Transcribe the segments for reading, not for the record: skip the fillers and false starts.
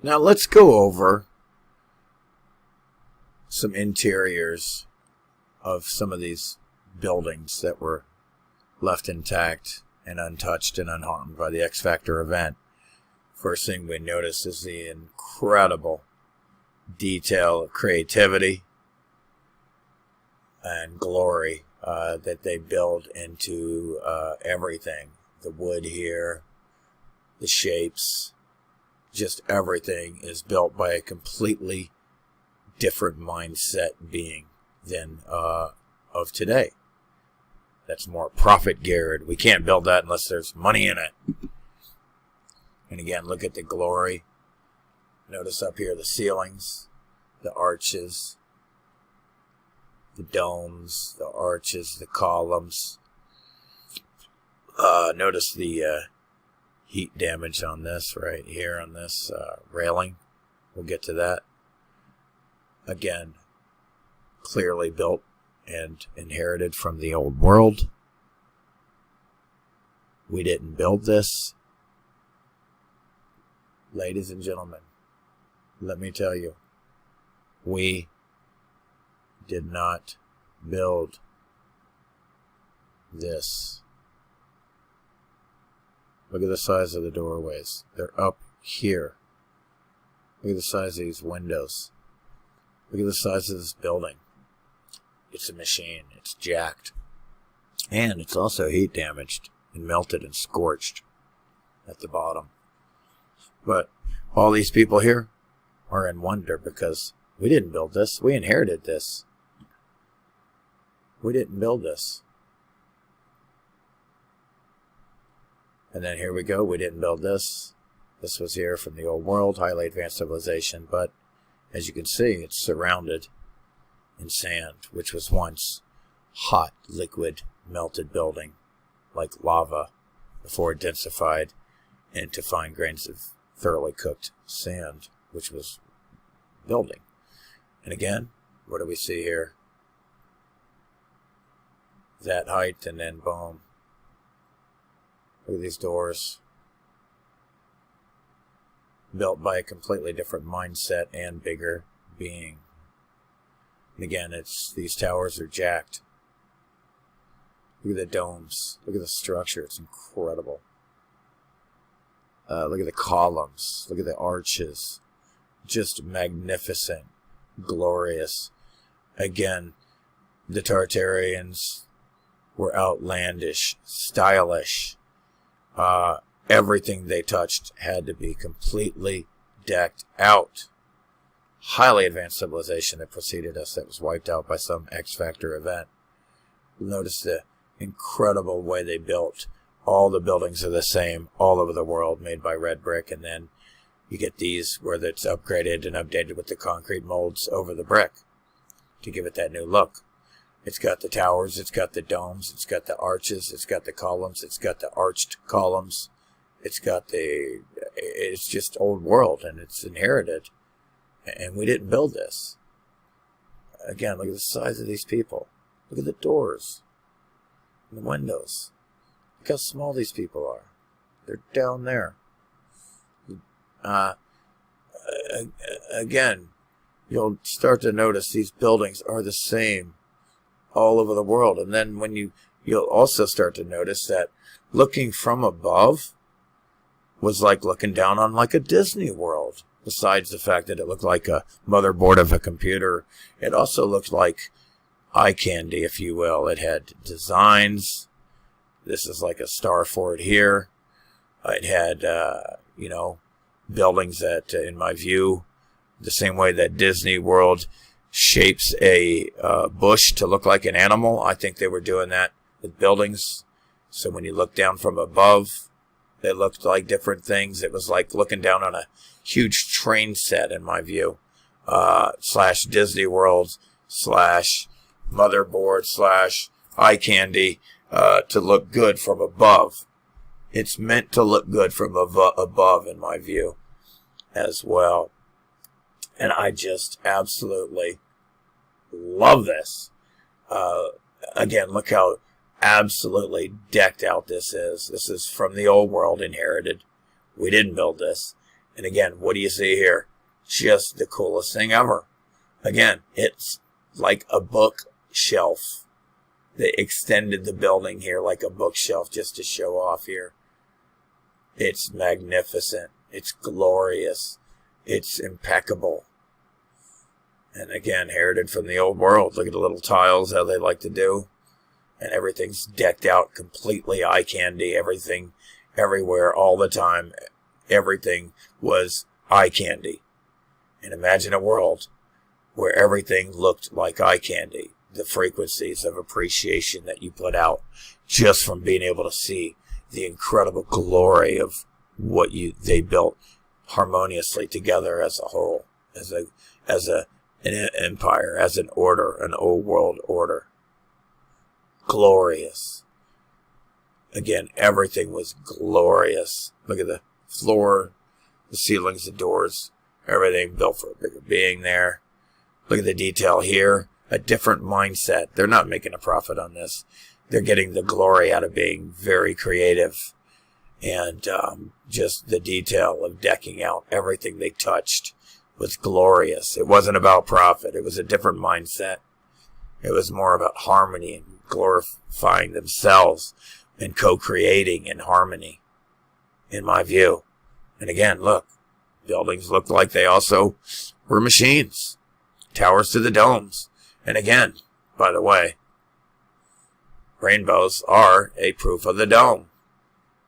Now let's go over some interiors of some of these buildings that were left intact and untouched and unharmed by the X Factor event. First thing we notice is the incredible detail of creativity and glory that they build into everything. The wood here, the shapes, just everything is built by a completely different mindset being than of today. That's more profit geared. We can't build that unless there's money in it. And again, look at the glory. Notice up here the ceilings, the arches, the domes, the arches, the columns. Notice the heat damage on this right here on this railing. We'll get to that. Again, clearly built and inherited from the old world. We didn't build this. Ladies and gentlemen, let me tell you, we did not build this. Look at the size of the doorways. They're up here. Look at the size of these windows. Look at the size of this building. It's a machine. It's jacked. And it's also heat damaged and melted and scorched at the bottom. But all these people here are in wonder because we didn't build this. We inherited this. We didn't build this. And then here we go. We didn't build this. This was here from the old world, highly advanced civilization. But as you can see, it's surrounded in sand, which was once hot, liquid, melted building like lava before it densified into fine grains of thoroughly cooked sand, which was building. And again, what do we see here? That height, and then boom. Look at these doors. Built by a completely different mindset and bigger being. And again, these towers are jacked. Look at the domes. Look at the structure. It's incredible. Look at the columns. Look at the arches. Just magnificent. Glorious. Again, the Tartarians were outlandish, stylish. Everything they touched had to be completely decked out. Highly advanced civilization that preceded us that was wiped out by some X Factor event. Notice the incredible way they built. All the buildings are the same all over the world, made by red brick, and then you get these where it's upgraded and updated with the concrete molds over the brick to give it that new look. It's got the towers, it's got the domes, it's got the arches, it's got the columns, it's got the arched columns, it's just old world, and it's inherited. And we didn't build this. Again, look at the size of these people. Look at the doors and the windows. Look how small these people are. They're down there. Again, you'll start to notice these buildings are the same all over the world. And then you'll also start to notice that looking from above was like looking down on like a Disney World. Besides the fact that it looked like a motherboard of a computer, it also looked like eye candy, if you will. It had designs. This is like a star fort here. It had, buildings that, in my view, the same way that Disney World shapes a bush to look like an animal, I think they were doing that with buildings. So when you look down from above, they looked like different things. It was like looking down on a huge train set, in my view, slash Disney World, slash motherboard, slash eye candy, to look good from above. It's meant to look good from above, in my view, as well. And I just absolutely love this. Again, look how absolutely decked out this is. This is from the old world, inherited. We didn't build this. And again, what do you see here? Just the coolest thing ever. Again, it's like a bookshelf. They extended the building here like a bookshelf just to show off here. It's magnificent. It's glorious. It's impeccable. And again, inherited from the old world. Look at the little tiles, how they like to do. And everything's decked out completely eye candy. Everything, everywhere, all the time. Everything was eye candy. And imagine a world where everything looked like eye candy. The frequencies of appreciation that you put out just from being able to see the incredible glory of what they built harmoniously together as a whole, as an empire, as an order, an old world order. Glorious. Again, everything was glorious. Look at the floor, the ceilings, the doors, everything built for a bigger being there. Look at the detail here. A different mindset. They're not making a profit on this. They're getting the glory out of being very creative. And just the detail of decking out everything they touched was glorious. It wasn't about profit. It was a different mindset. It was more about harmony and glorifying themselves and co-creating in harmony, in my view. And again, look, buildings looked like they also were machines. Towers to the domes. And again, by the way, rainbows are a proof of the dome.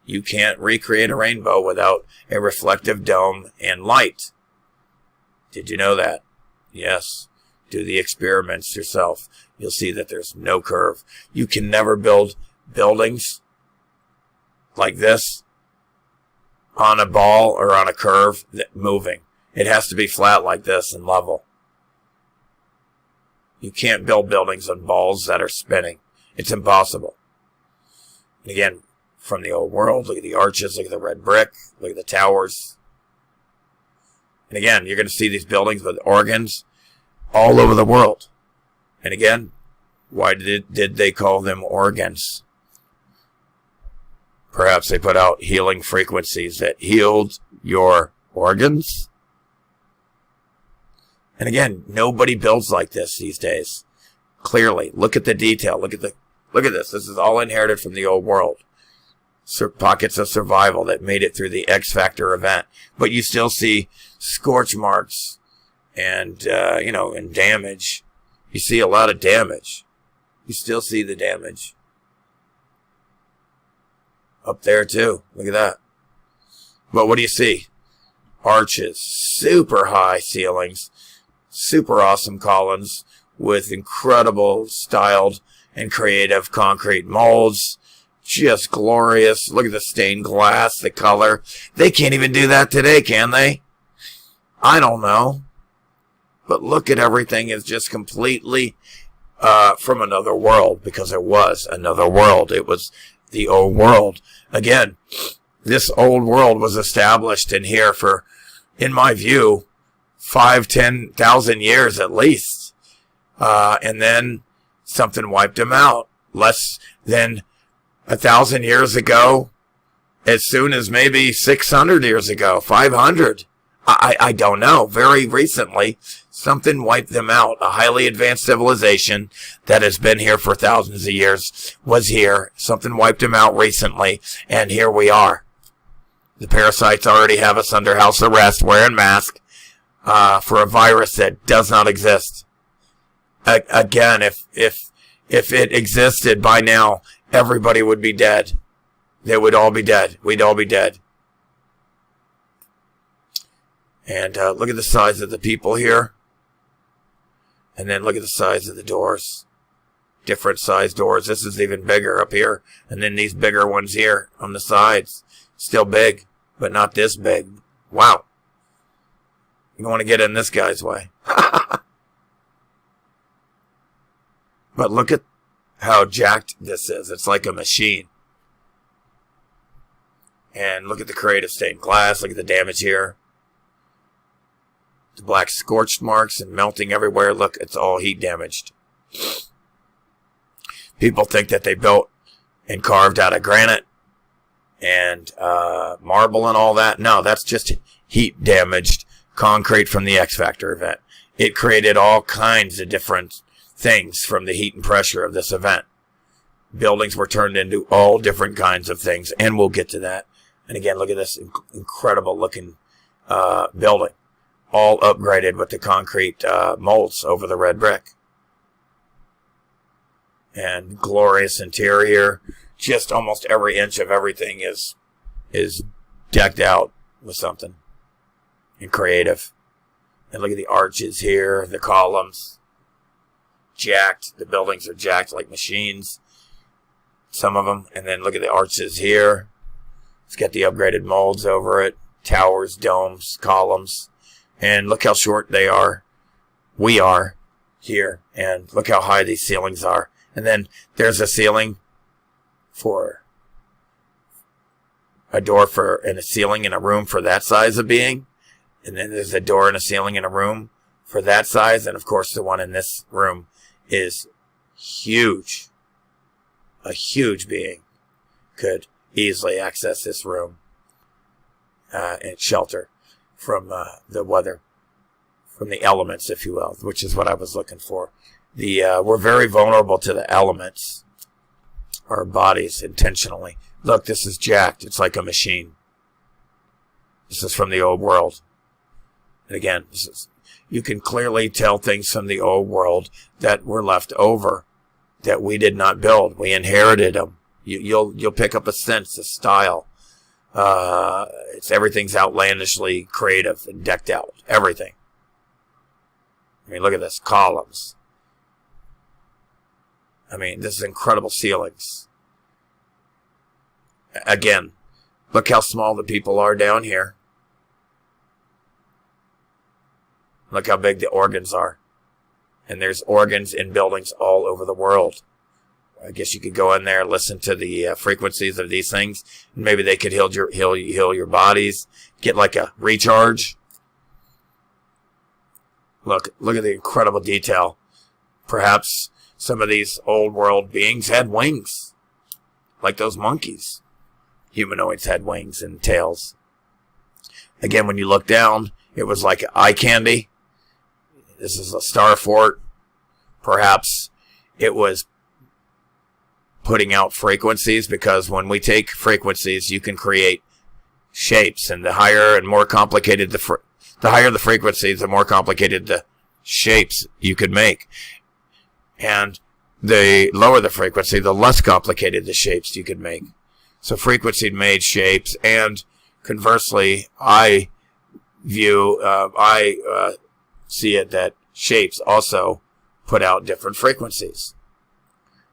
You can't recreate a rainbow without a reflective dome and light. Did you know that? Yes. Do the experiments yourself. You'll see that there's no curve. You can never build buildings like this on a ball or on a curve moving. It has to be flat like this and level. You can't build buildings on balls that are spinning. It's impossible. And again, from the old world, look at the arches, look at the red brick, look at the towers. And again, you're going to see these buildings with organs all over the world. And again, why did they call them organs? Perhaps they put out healing frequencies that healed your organs? And again, nobody builds like this these days. Clearly, look at the detail. Look at this. This is all inherited from the old world. Pockets of survival that made it through the X Factor event. But you still see scorch marks and, and damage. You see a lot of damage. You still see the damage. Up there too. Look at that. But what do you see? Arches. Super high ceilings. Super awesome columns with incredible styled and creative concrete molds. Just glorious. Look at the stained glass, the color. They can't even do that today, can they? I don't know. But look at everything. It's just completely from another world, because it was another world. It was the old world. Again, this old world was established in here for, in my view, 5,000-10,000 years at least. And then something wiped them out. Less than 1,000 years ago, as soon as maybe 600 years ago, 500. I don't know. Very recently, something wiped them out. A highly advanced civilization that has been here for thousands of years was here. Something wiped them out recently, and here we are. The parasites already have us under house arrest, wearing masks, for a virus that does not exist. Again, if it existed by now, everybody would be dead. They would all be dead. We'd all be dead. And look at the size of the people here. And then look at the size of the doors. Different size doors. This is even bigger up here. And then these bigger ones here on the sides. Still big, but not this big. Wow. You don't want to get in this guy's way. But look at how jacked this is. It's like a machine. And look at the creative stained glass. Look at the damage here. The black scorched marks and melting everywhere. Look, it's all heat damaged. People think that they built and carved out of granite and marble and all that. No, that's just heat damaged concrete from the X Factor event. It created all kinds of different things from the heat and pressure of this event. Buildings were turned into all different kinds of things, and we'll get to that. And again, look at this incredible looking building, all upgraded with the concrete molds over the red brick. And glorious interior. Just almost every inch of everything is decked out with something and creative. And look at the arches here, the columns. Jacked. The buildings are jacked like machines. Some of them. And then look at the arches here. It's got the upgraded molds over it. Towers, domes, columns. And look how short they are. We are here. And look how high these ceilings are. And then there's a ceiling for a door for and a ceiling in a room for that size of being. And then there's a door and a ceiling in a room for that size. And of course the one in this room is huge. A huge being could easily access this room and shelter from the weather, from the elements, if you will, which is what I was looking for. We're very vulnerable to the elements, our bodies, intentionally. Look, this is jacked. It's like a machine. This is from the old world. And again, you can clearly tell things from the old world that were left over, that we did not build. We inherited them. You'll pick up a sense, a style. Everything's outlandishly creative and decked out. Everything. I mean, look at this. Columns. I mean, this is incredible ceilings. Again, look how small the people are down here. Look how big the organs are. And there's organs in buildings all over the world. I guess you could go in there, listen to the frequencies of these things, and maybe they could heal your bodies, get like a recharge. Look at the incredible detail. Perhaps some of these old world beings had wings, like those monkeys. Humanoids had wings and tails. Again, when you look down, it was like eye candy. This is a star fort. Perhaps it was putting out frequencies, because when we take frequencies, you can create shapes, and the higher and more complicated the higher the frequencies, the more complicated the shapes you could make. And the lower the frequency, the less complicated the shapes you could make. So frequency made shapes, and conversely, I see it that shapes also put out different frequencies.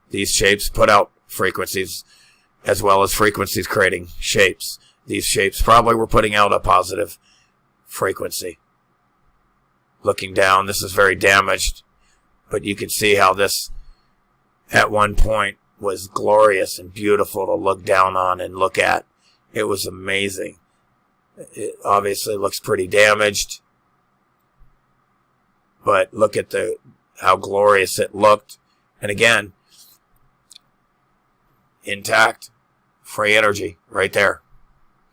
These shapes put out frequencies as well as frequencies creating shapes. These shapes probably were putting out a positive frequency. Looking down, this is very damaged, but you can see how this at one point was glorious and beautiful to look down on and look at. It was amazing. It obviously looks pretty damaged, but look at how glorious it looked. And again, intact, free energy right there.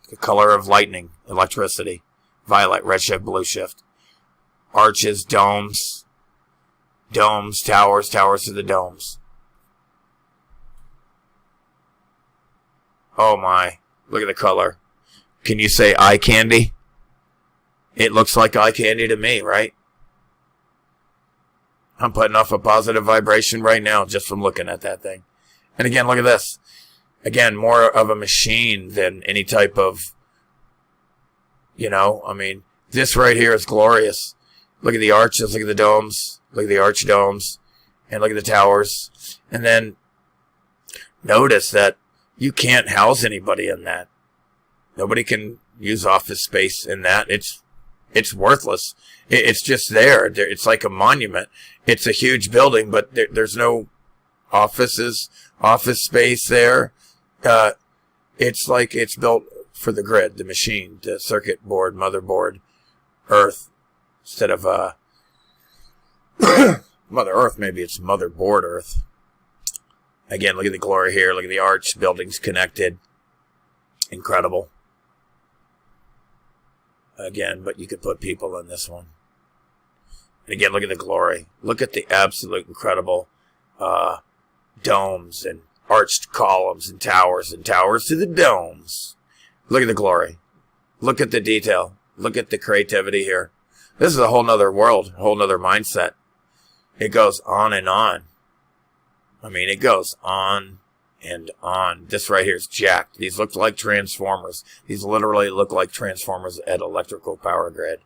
The color of lightning, electricity, violet, redshift, blue shift. Arches, domes, towers to the domes. Oh my, look at the color. Can you say eye candy? It looks like eye candy to me, right? I'm putting off a positive vibration right now just from looking at that thing. And again, look at this. Again, more of a machine than any type of, this right here is glorious. Look at the arches, look at the domes, look at the arch domes, and look at the towers. And then notice that you can't house anybody in that. Nobody can use office space in that. It's worthless. It's just there. It's like a monument. It's a huge building, but there's no office space there. It's like it's built for the grid, the machine, the circuit board, motherboard, Earth, instead of Mother Earth. Maybe it's motherboard Earth. Again, look at the glory here. Look at the arch, buildings connected. Incredible. Again, but you could put people in this one. And again, look at the glory. Look at the absolute incredible domes and arched columns and towers to the domes. Look at the glory. Look at the detail. Look at the creativity here. This is a whole nother world, a whole nother mindset. It goes on and on. I mean, it goes on and on. This right here is jacked. These look like transformers. These literally look like transformers at electrical power grid.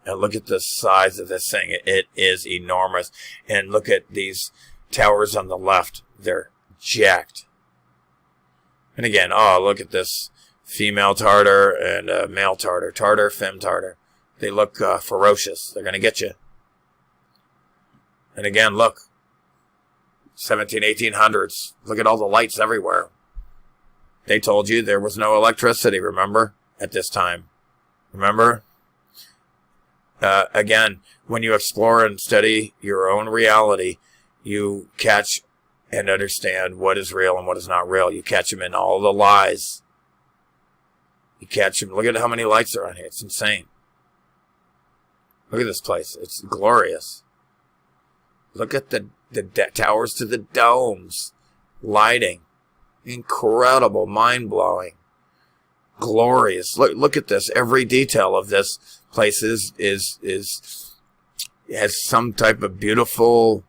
And look at the size of this thing. It is enormous. And look at these towers on the left. They're jacked. And again, oh, look at this female tartar and male tartar. Tartar, femme tartar. They look ferocious. They're going to get you. And again, look. 1800s. Look at all the lights everywhere. They told you there was no electricity, remember? At this time. Remember? Again, when you explore and study your own reality, you catch and understand what is real and what is not real. You catch them in all the lies. You catch them. Look at how many lights are on here. It's insane. Look at this place. It's glorious. Look at the towers to the domes. Lighting. Incredible. Mind-blowing. Glorious. Look at this. Every detail of this place has some type of beautiful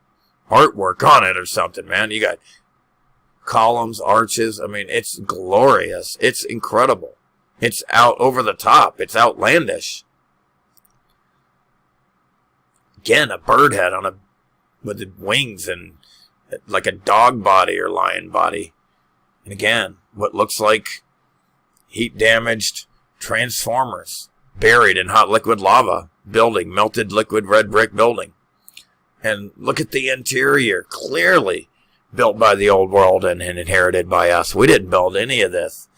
artwork on it or something, man. You got columns, arches. I mean, it's glorious. It's incredible. It's out over the top. It's outlandish. Again, a bird head with the wings and like a dog body or lion body. And again, what looks like heat damaged transformers buried in hot liquid lava building, melted liquid red brick building. And look at the interior, clearly built by the old world and inherited by us. We didn't build any of this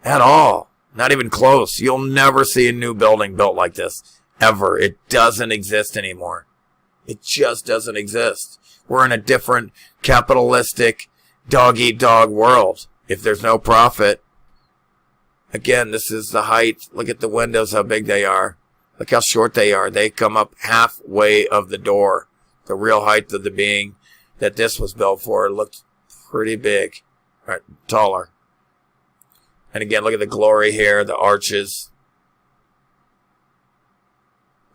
at all. Not even close. You'll never see a new building built like this, ever. It doesn't exist anymore. It just doesn't exist. We're in a different capitalistic dog-eat-dog world. If there's no profit, again, this is the height. Look at the windows, how big they are. Look how short they are. They come up halfway of the door. The real height of the being that this was built for looked pretty big, right, taller. And again, look at the glory here, the arches.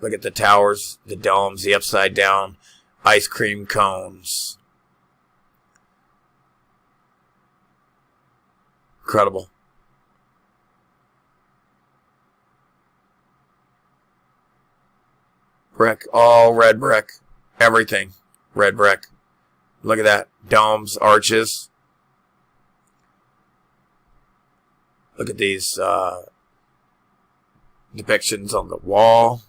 Look at the towers, the domes, the upside down ice cream cones. Incredible. Brick, all red brick. Everything, red brick. Look at that. Domes, arches. Look at these depictions on the wall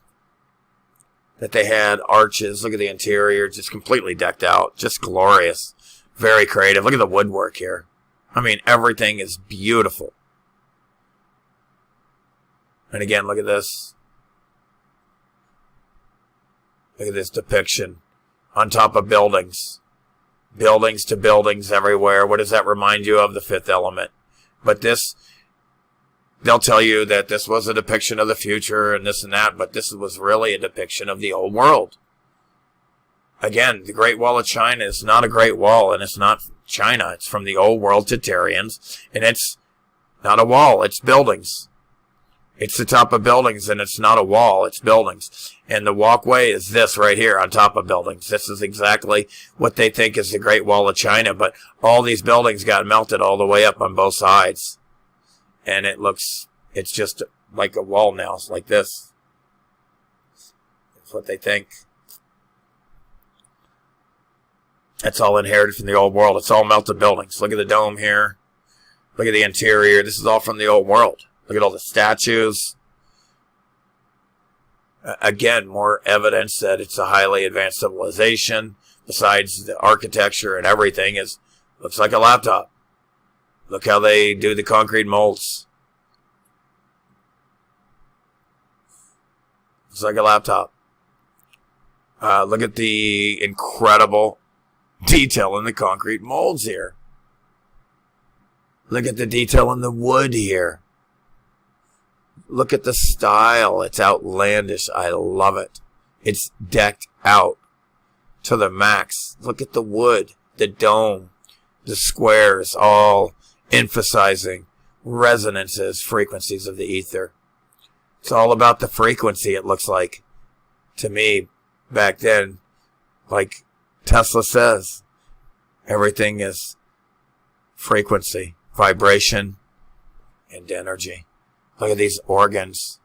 that they had. Arches. Look at the interior. Just completely decked out. Just glorious. Very creative. Look at the woodwork here. I mean, everything is beautiful. And again, look at this. Look at this depiction on top of buildings. Buildings to buildings everywhere. What does that remind you of? The fifth element. But this, they'll tell you that this was a depiction of the future and this and that, but this was really a depiction of the old world. Again, the Great Wall of China is not a Great Wall, and it's not China. It's from the old world to Tyrians, and it's not a wall. It's buildings. It's the top of buildings, and it's not a wall. It's buildings. And the walkway is this right here on top of buildings. This is exactly what they think is the Great Wall of China, but all these buildings got melted all the way up on both sides. And it's just like a wall now. It's like this. That's what they think. That's all inherited from the old world. It's all melted buildings. Look at the dome here. Look at the interior. This is all from the old world. Look at all the statues. Again, more evidence that it's a highly advanced civilization. Besides the architecture and everything, looks like a laptop. Look how they do the concrete molds. Looks like a laptop. Look at the incredible detail in the concrete molds here. Look at the detail in the wood here. look at the style. It's outlandish. I love it. It's decked out to the max. Look at the wood, the dome, the squares, all emphasizing resonances, frequencies of the ether. It's all about the frequency, it looks like, to me, back then. Like Tesla says, everything is frequency, vibration, and energy. Look at these organs.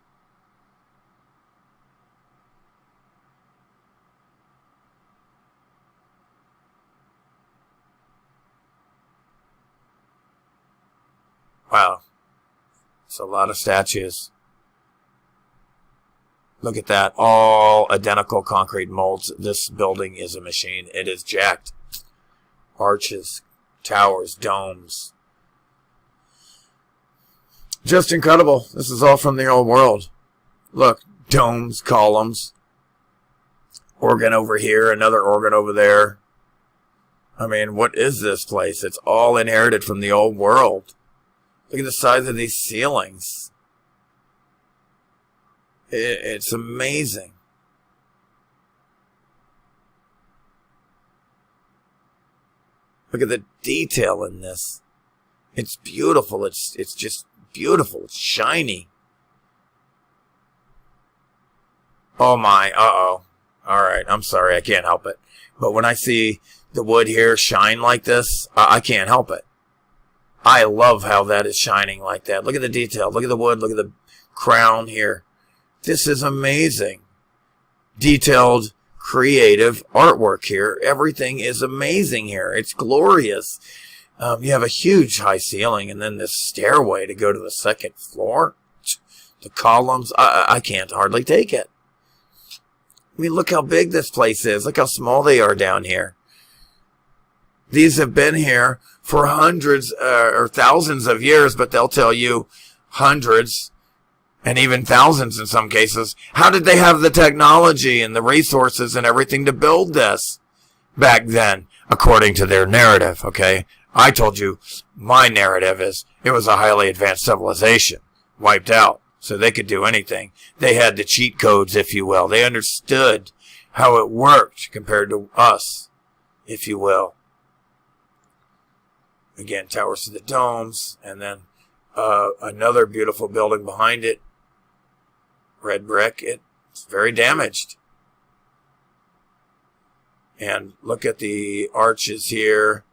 Wow. It's a lot of statues. Look at that. All identical concrete molds. This building is a machine. It is jacked. Arches, towers, domes. Just incredible. This is all from the old world. Look, domes, columns. Organ over here, another organ over there. I mean, what is this place? It's all inherited from the old world. Look at the size of these ceilings. It's amazing. Look at the detail in this. It's beautiful. It's just beautiful. It's shiny. Oh my, uh-oh. All right, I'm sorry. I can't help it. But when I see the wood here shine like this, I can't help it. I love how that is shining like that. Look at the detail. Look at the wood. Look at the crown here. This is amazing. Detailed, creative artwork here. Everything is amazing here. It's glorious. You have a huge high ceiling and then this stairway to go to the second floor. The columns, I can't hardly take it. I mean, look how big this place is. Look how small they are down here. These have been here for hundreds or thousands of years, but they'll tell you hundreds and even thousands in some cases. How did they have the technology and the resources and everything to build this back then, according to their narrative, okay? I told you my narrative is it was a highly advanced civilization, wiped out, so they could do anything. They had the cheat codes, if you will. They understood how it worked compared to us, if you will. Again, towers to the domes, and then another beautiful building behind it. Red brick. It's very damaged. And look at the arches here.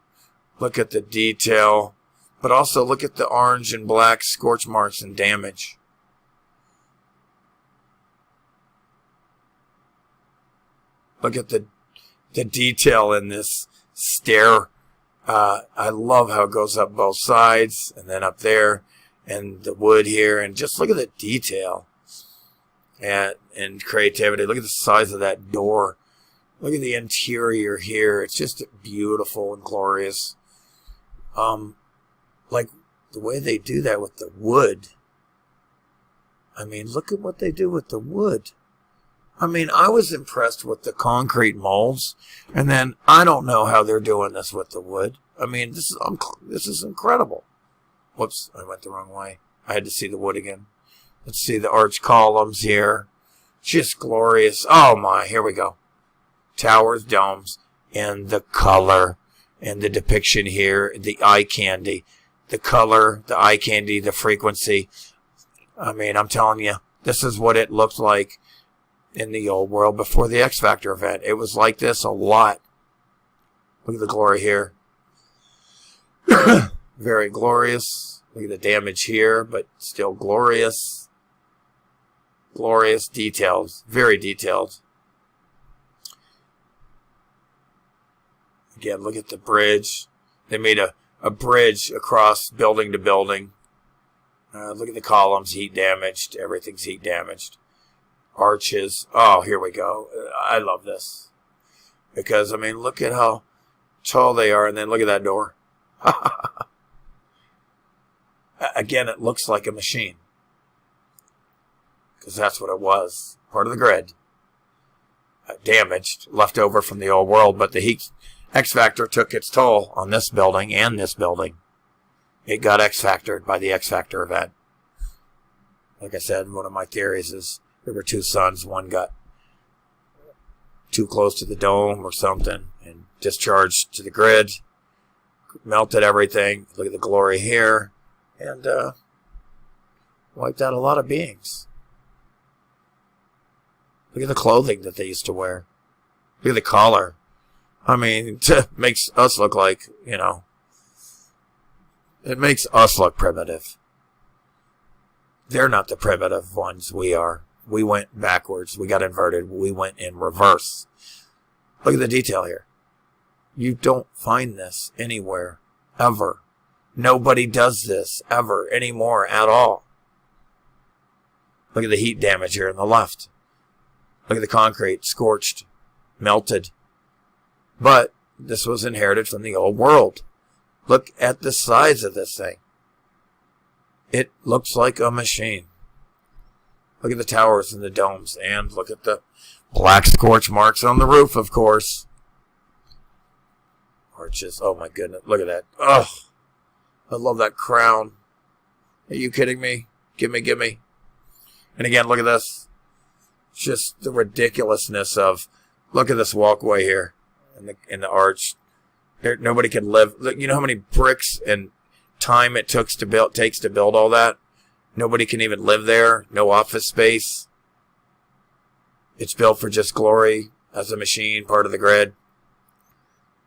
Look at the detail. But also look at the orange and black scorch marks and damage. Look at the detail in this stair. I love how it goes up both sides and then up there and the wood here. And just look at the detail and creativity. Look at the size of that door. Look at the interior here. It's just beautiful and glorious. Like the way they do that with the wood. I mean, look at what they do with the wood. I mean, I was impressed with the concrete molds, and then I don't know how they're doing this with the wood. I mean, this is incredible. Whoops, I went the wrong way. I had to see the wood again. Let's see the arch columns here. Just glorious. Oh my, here we go. Towers, domes, and the color, and the depiction here, the eye candy. The color, the eye candy, the frequency. I mean, I'm telling you, this is what it looked like in the old world before the X Factor event. It was like this a lot. Look at the glory here. Very glorious. Look at the damage here, but still glorious. Glorious details. Very detailed. Again, look at the bridge. They made a bridge across building to building. Look at the columns, heat damaged. Everything's heat damaged. Arches. Oh, here we go. I love this. Because, I mean, look at how tall they are, and then look at that door. Again, it looks like a machine. Because that's what it was. Part of the grid. Damaged, left over from the old world, but the heat X Factor took its toll on this building and this building. It got X Factored by the X Factor event. Like I said, one of my theories is there were two suns. One got too close to the dome or something and discharged to the grid, melted everything. Look at the glory here, and wiped out a lot of beings. Look at the clothing that they used to wear. Look at the collar. I mean, it makes us look like, it makes us look primitive. They're not the primitive ones. We are. We went backwards. We got inverted. We went in reverse. Look at the detail here. You don't find this anywhere, ever. Nobody does this, ever, anymore, at all. Look at the heat damage here on the left. Look at the concrete, scorched, melted. But this was inherited from the old world. Look at the size of this thing. It looks like a machine. Look at the towers and the domes, and look at the black scorch marks on the roof, of course. Arches. Oh my goodness. Look at that. Ugh. I love that crown. Are you kidding me? Gimme. And again, look at this. Just the ridiculousness of, look at this walkway here in the arch. Nobody can live. Look, you know how many bricks and time it takes to build all that? Nobody can even live there. No office space. It's built for just glory as a machine, part of the grid.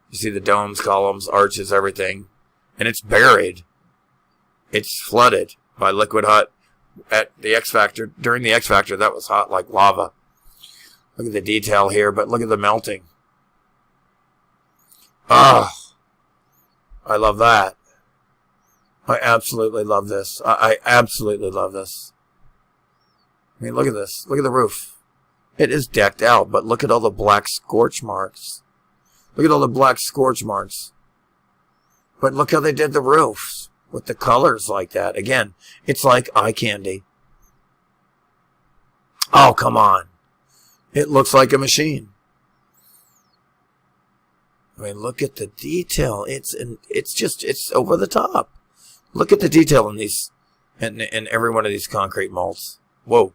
You see the domes, columns, arches, everything. And it's buried. It's flooded by liquid hot. At the X Factor, during the X Factor, that was hot like lava. Look at the detail here, but look at the melting. Ah, I love that. I absolutely love this. I absolutely love this. I mean, look at this. Look at the roof. It is decked out, but look at all the black scorch marks. Look at all the black scorch marks. But look how they did the roofs with the colors like that. Again, it's like eye candy. Oh, come on. It looks like a machine. I mean, look at the detail. It's over the top. Look at the detail in these, in every one of these concrete molds. Whoa.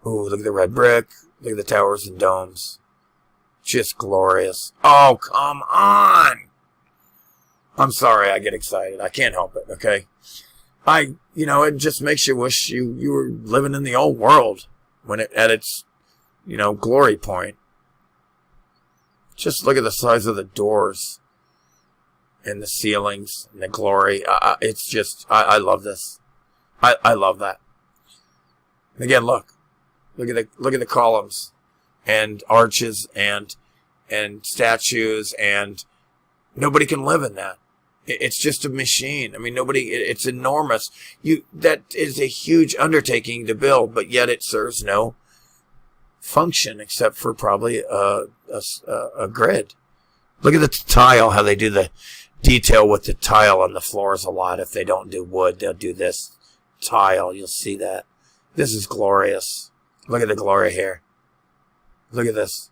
Ooh, look at the red brick. Look at the towers and domes. Just glorious. Oh, come on. I'm sorry, I get excited. I can't help it, okay? It just makes you wish you were living in the old world when at its, glory point. Just look at the size of the doors and the ceilings and the glory. It's just, I love this. I love that. And again, look at the columns and arches and statues, and nobody can live in that. It's just a machine. I mean, it's enormous. That is a huge undertaking to build, but yet it serves no function except for probably a grid. Look at the tile, how they do the detail with the tile on the floors a lot. If they don't do wood, they'll do this tile. You'll see that. This is glorious. Look at the glory here. Look at this.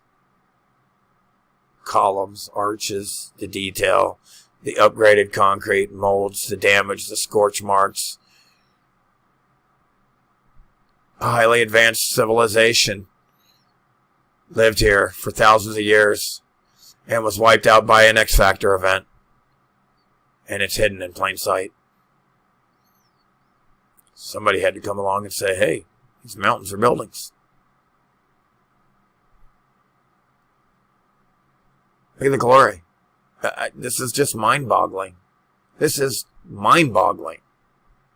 Columns, arches, the detail, the upgraded concrete molds, the damage, the scorch marks. A highly advanced civilization lived here for thousands of years and was wiped out by an X Factor event. And it's hidden in plain sight. Somebody had to come along and say, hey, these mountains are buildings. Look at the glory. This is just mind-boggling. This is mind-boggling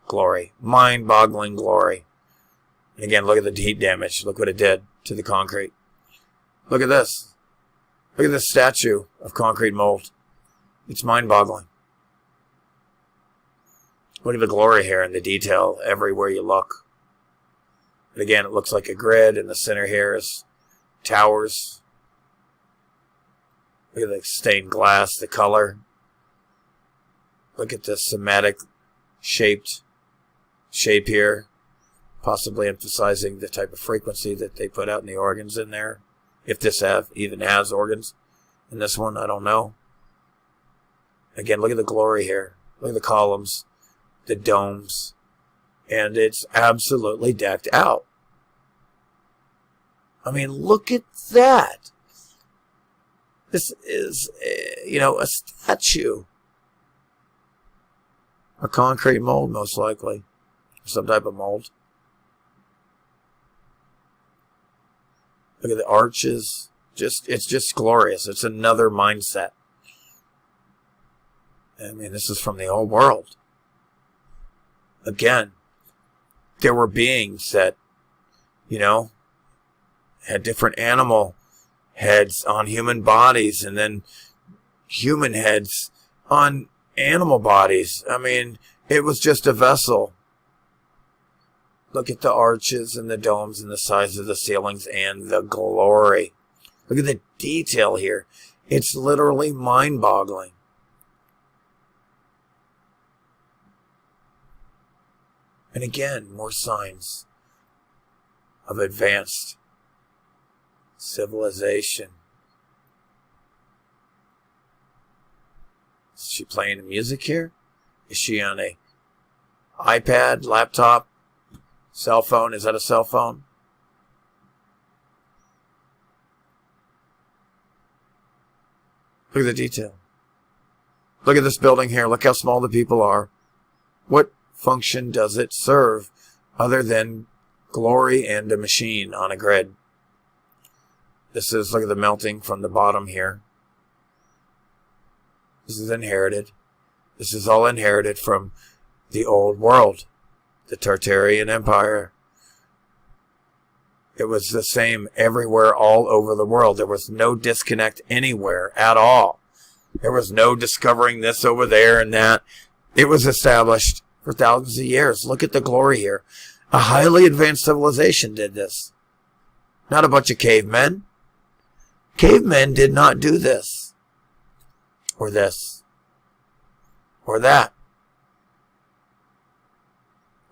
glory. Mind-boggling glory. And again, look at the heat damage. Look what it did to the concrete. Look at this. Look at this statue of concrete mold. It's mind-boggling. Look at the glory here and the detail everywhere you look. And again, it looks like a grid. In the center here is towers. Look at the stained glass, the color. Look at the somatic shape here. Possibly emphasizing the type of frequency that they put out in the organs in there. If this even has organs. In this one, I don't know. Again, look at the glory here. Look at the columns, the domes. And it's absolutely decked out. I mean, look at that. This is, a statue. A concrete mold, most likely. Some type of mold. Look at the arches. It's just glorious. It's another mindset. I mean, this is from the old world. Again, there were beings that, had different animal heads on human bodies and then human heads on animal bodies. I mean, it was just a vessel. Look at the arches and the domes and the size of the ceilings and the glory. Look at the detail here. It's literally mind-boggling. And again, more signs of advanced civilization. Is she playing the music here? Is she on a iPad, laptop, cell phone? Is that a cell phone? Look at the detail. Look at this building here. Look how small the people are. What function does it serve other than glory and a machine on a grid? This is, look at the melting from the bottom here. This is inherited. This is all inherited from the old world, the Tartarian Empire. It was the same everywhere, all over the world. There was no disconnect anywhere at all. There was no discovering this over there and that. It was established for thousands of years. Look at the glory here. A highly advanced civilization did this. Not a bunch of cavemen. Cavemen did not do this. Or this. Or that.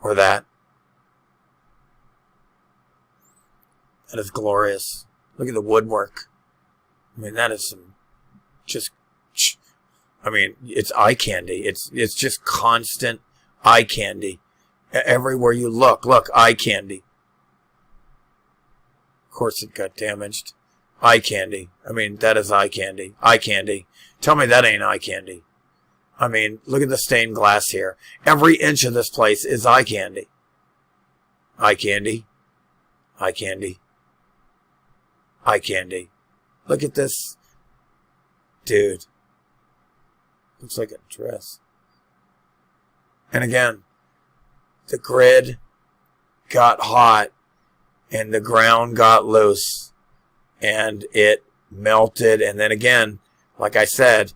Or that. That is glorious. Look at the woodwork. I mean, that is some just, it's eye candy. It's just constant eye candy. Everywhere you look, eye candy. Of course it got damaged. Eye candy. I mean, that is eye candy. Eye candy. Tell me that ain't eye candy. I mean, look at the stained glass here. Every inch of this place is eye candy. Eye candy. Eye candy. Eye candy. Look at this. Dude. Looks like a dress. And again, the grid got hot and the ground got loose and it melted. And then again, like I said,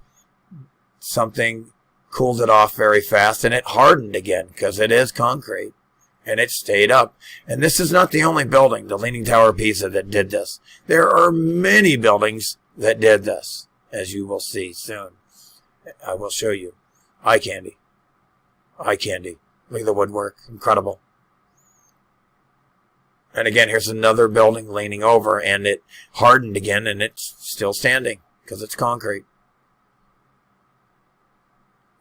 something cooled it off very fast and it hardened again because it is concrete and it stayed up. And this is not the only building, the Leaning Tower of Pisa, that did this. There are many buildings that did this, as you will see soon. I will show you. Eye candy. Eye candy. Look at the woodwork. Incredible. And again, here's another building leaning over, and it hardened again, and it's still standing because it's concrete.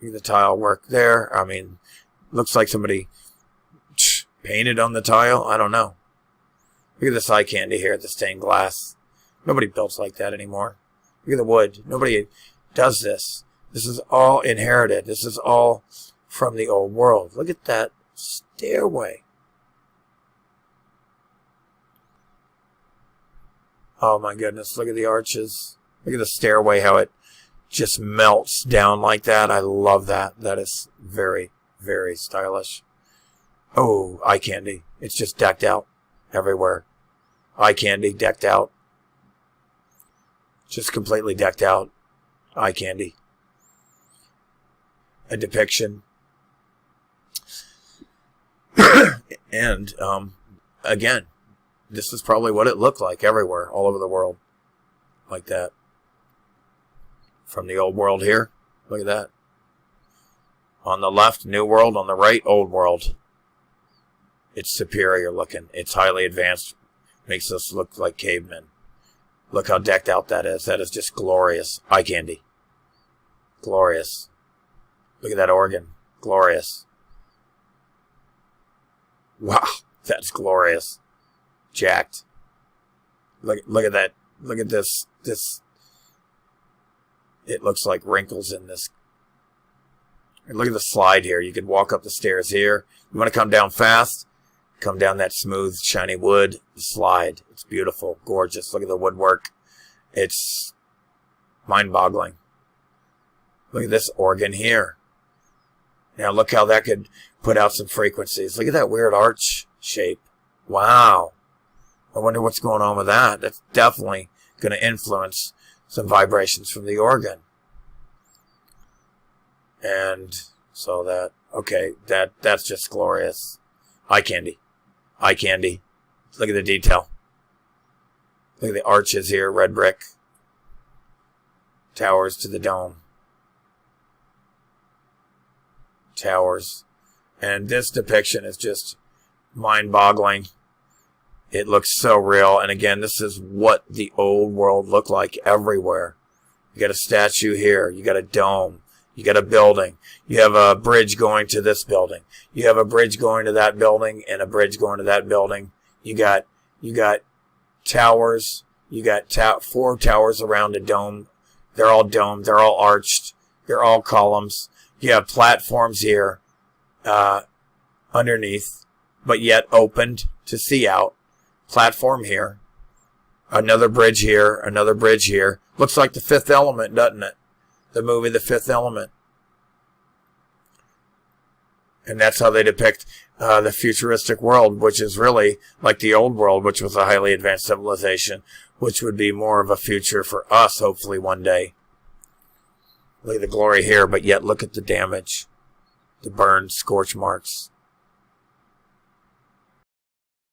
Look at the tile work there. I mean, looks like somebody painted on the tile. I don't know. Look at this eye candy here, the stained glass. Nobody builds like that anymore. Look at the wood. Nobody does this. This is all inherited. This is all from the old world. Look at that stairway. Oh my goodness. Look at the arches. Look at the stairway, how it just melts down like that. I love that. That is very, very stylish. Oh, eye candy. It's just decked out everywhere. Eye candy decked out. Just completely decked out. Eye candy. A depiction. And, again, this is probably what it looked like everywhere, all over the world. Like that. From the old world here. Look at that. On the left, new world. On the right, old world. It's superior looking. It's highly advanced. Makes us look like cavemen. Look how decked out that is. That is just glorious. Eye candy. Glorious. Look at that organ. Glorious. Wow, that's glorious. Jacked. Look at that. Look at this. It looks like wrinkles in this. And look at the slide here. You could walk up the stairs here. You want to come down fast? Come down that smooth, shiny wood. Slide. It's beautiful. Gorgeous. Look at the woodwork. It's mind-boggling. Look at this organ here. Now look how that could put out some frequencies. Look at that weird arch shape. Wow. I wonder what's going on with that. That's definitely going to influence some vibrations from the organ. And so that, okay, that's just glorious. Eye candy. Eye candy. Look at the detail. Look at the arches here, red brick. Towers to the dome. Towers. And this depiction is just mind-boggling. It looks so real. And again, this is what the old world looked like everywhere. You got a statue here. You got a dome. You got a building. You have a bridge going to this building. You have a bridge going to that building and a bridge going to that building. You got towers. You got 4 towers around a dome. They're all domed. They're all arched. They're all columns. You have platforms here underneath, but yet opened to see out. Platform here. Another bridge here. Another bridge here. Looks like The Fifth Element, doesn't it? The movie The Fifth Element. And that's how they depict the futuristic world, which is really like the old world, which was a highly advanced civilization, which would be more of a future for us, hopefully, one day. Look at the glory here, but yet look at the damage. The burned scorch marks.